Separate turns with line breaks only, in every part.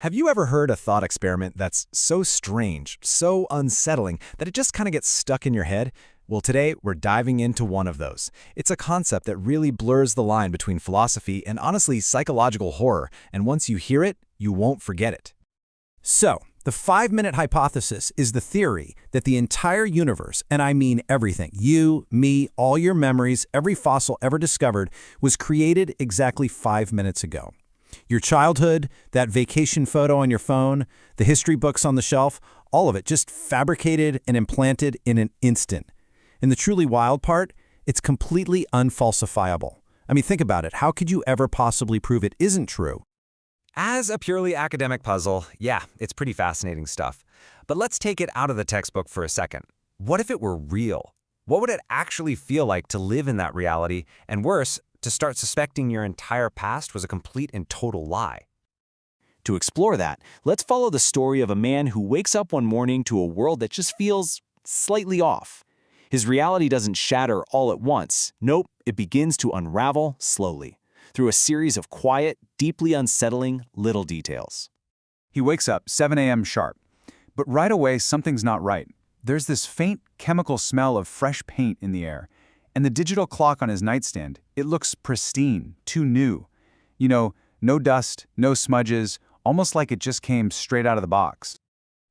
Have you ever heard a thought experiment that's so strange, so unsettling, that it just kind of gets stuck in your head? Well, today we're diving into one of those. It's a concept that really blurs the line between philosophy and honestly psychological horror, and once you hear it, you won't forget it.
So, the 5-minute hypothesis is the theory that the entire universe, and I mean everything, you, me, all your memories, every fossil ever discovered, was created exactly 5 minutes ago. Your childhood, that vacation photo on your phone, the history books on the shelf, all of it just fabricated and implanted in an instant. And the truly wild part, it's completely unfalsifiable. I mean, think about it. How could you ever possibly prove it isn't true?
As a purely academic puzzle, yeah, it's pretty fascinating stuff. But let's take it out of the textbook for a second. What if it were real? What would it actually feel like to live in that reality, and worse, to start suspecting your entire past was a complete and total lie?
To explore that, let's follow the story of a man who wakes up one morning to a world that just feels slightly off. His reality doesn't shatter all at once. Nope, it begins to unravel slowly, through a series of quiet, deeply unsettling little details.
He wakes up 7 a.m. sharp, but right away something's not right. There's this faint chemical smell of fresh paint in the air, and the digital clock on his nightstand, it looks pristine, too new. You know, no dust, no smudges, almost like it just came straight out of the box.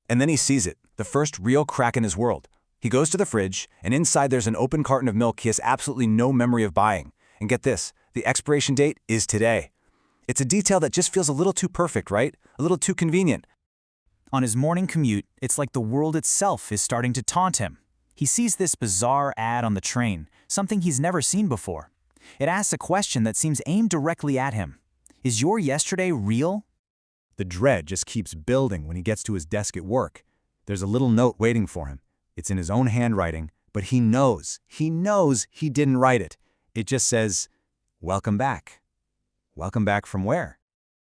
And then he sees it, the first real crack in his world. He goes to the fridge, and inside there's an open carton of milk he has absolutely no memory of buying. And get this, the expiration date is today. It's a detail that just feels a little too perfect, right? A little too convenient.
On his morning commute, it's like the world itself is starting to taunt him. He sees this bizarre ad on the train, something he's never seen before. It asks a question that seems aimed directly at him. Is your yesterday real?
The dread just keeps building when he gets to his desk at work. There's a little note waiting for him. It's in his own handwriting, but he knows he didn't write it. It just says, "Welcome back." Welcome back from where?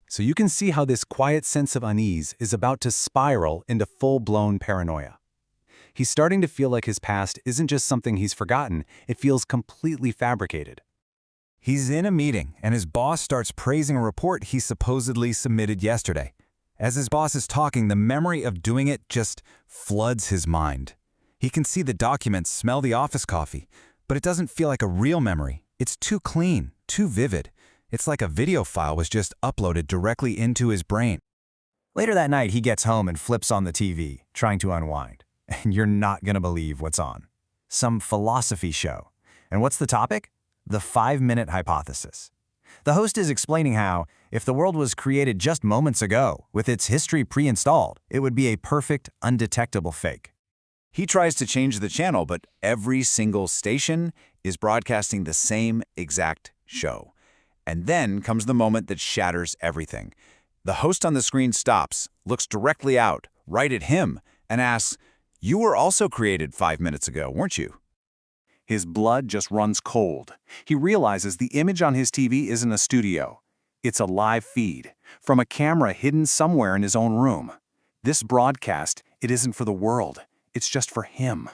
So you can see how this quiet sense of unease is about to spiral into full-blown paranoia. He's starting to feel like his past isn't just something he's forgotten, it feels completely fabricated. He's in a meeting, and his boss starts praising a report he supposedly submitted yesterday. As his boss is talking, the memory of doing it just floods his mind. He can see the documents, smell the office coffee, but it doesn't feel like a real memory. It's too clean, too vivid. It's like a video file was just uploaded directly into his brain. Later that night, he gets home and flips on the TV, trying to unwind. And you're not gonna believe what's on. Some philosophy show. And what's the topic? The 5-minute hypothesis. The host is explaining how, if the world was created just moments ago, with its history pre-installed, it would be a perfect, undetectable fake. He tries to change the channel, but every single station is broadcasting the same exact show. And then comes the moment that shatters everything. The host on the screen stops, looks directly out, right at him, and asks, "You were also created 5 minutes ago, weren't you?" His blood just runs cold. He realizes the image on his TV isn't a studio. It's a live feed, from a camera hidden somewhere in his own room. This broadcast, it isn't for the world. It's just for him.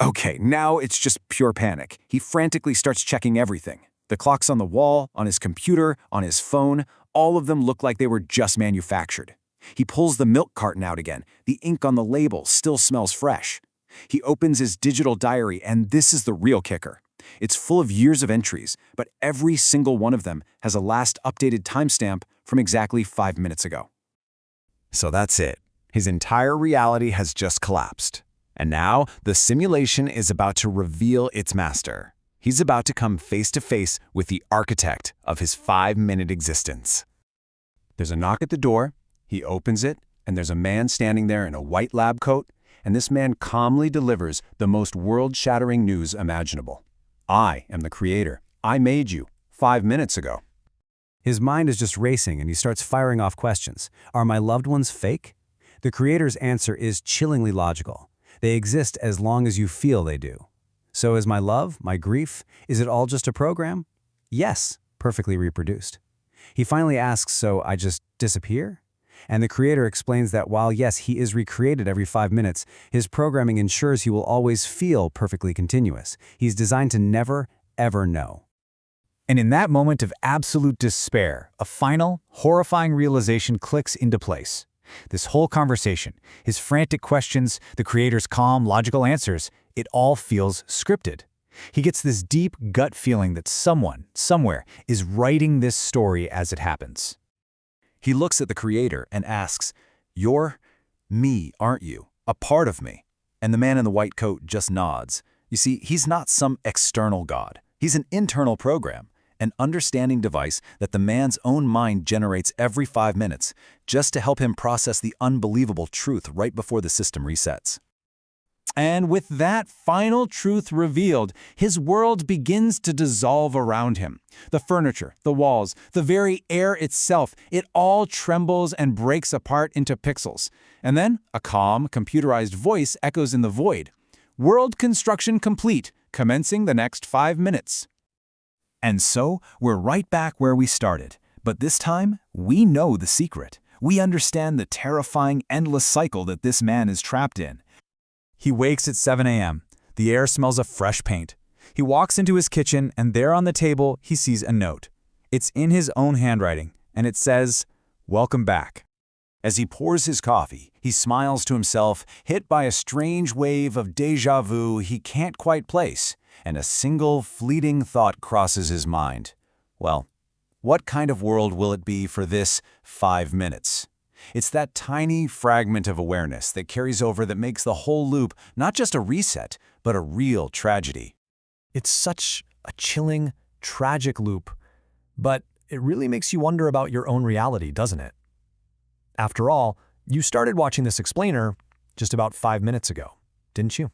Okay, now it's just pure panic. He frantically starts checking everything. The clocks on the wall, on his computer, on his phone, all of them look like they were just manufactured. He pulls the milk carton out again. The ink on the label still smells fresh. He opens his digital diary, and this is the real kicker. It's full of years of entries, but every single one of them has a last updated timestamp from exactly 5 minutes ago. So that's it. His entire reality has just collapsed. And now, the simulation is about to reveal its master. He's about to come face to face with the architect of his 5-minute existence. There's a knock at the door. He opens it, and there's a man standing there in a white lab coat, and this man calmly delivers the most world-shattering news imaginable. I am the creator. I made you 5 minutes ago. His mind is just racing, and he starts firing off questions. Are my loved ones fake? The creator's answer is chillingly logical. They exist as long as you feel they do. So is my love, my grief, is it all just a program? Yes, perfectly reproduced. He finally asks, so I just disappear? And the creator explains that while yes, he is recreated every 5 minutes, his programming ensures he will always feel perfectly continuous. He's designed to never, ever know.
And in that moment of absolute despair, a final, horrifying realization clicks into place. This whole conversation, his frantic questions, the creator's calm, logical answers, it all feels scripted. He gets this deep gut feeling that someone, somewhere, is writing this story as it happens.
He looks at the creator and asks, "You're me, aren't you? A part of me." And the man in the white coat just nods. You see, he's not some external god. He's an internal program, an understanding device that the man's own mind generates every 5 minutes, just to help him process the unbelievable truth right before the system resets.
And with that final truth revealed, his world begins to dissolve around him. The furniture, the walls, the very air itself, it all trembles and breaks apart into pixels. And then a calm, computerized voice echoes in the void. World construction complete, commencing the next 5 minutes.
And so, we're right back where we started. But this time, we know the secret. We understand the terrifying, endless cycle that this man is trapped in.
He wakes at 7 a.m. The air smells of fresh paint. He walks into his kitchen, and there on the table, he sees a note. It's in his own handwriting, and it says, "Welcome back."
As he pours his coffee, he smiles to himself, hit by a strange wave of déjà vu he can't quite place, and a single fleeting thought crosses his mind. Well, what kind of world will it be for this 5 minutes? It's that tiny fragment of awareness that carries over that makes the whole loop not just a reset, but a real tragedy.
It's such a chilling, tragic loop, but it really makes you wonder about your own reality, doesn't it? After all, you started watching this explainer just about 5 minutes ago, didn't you?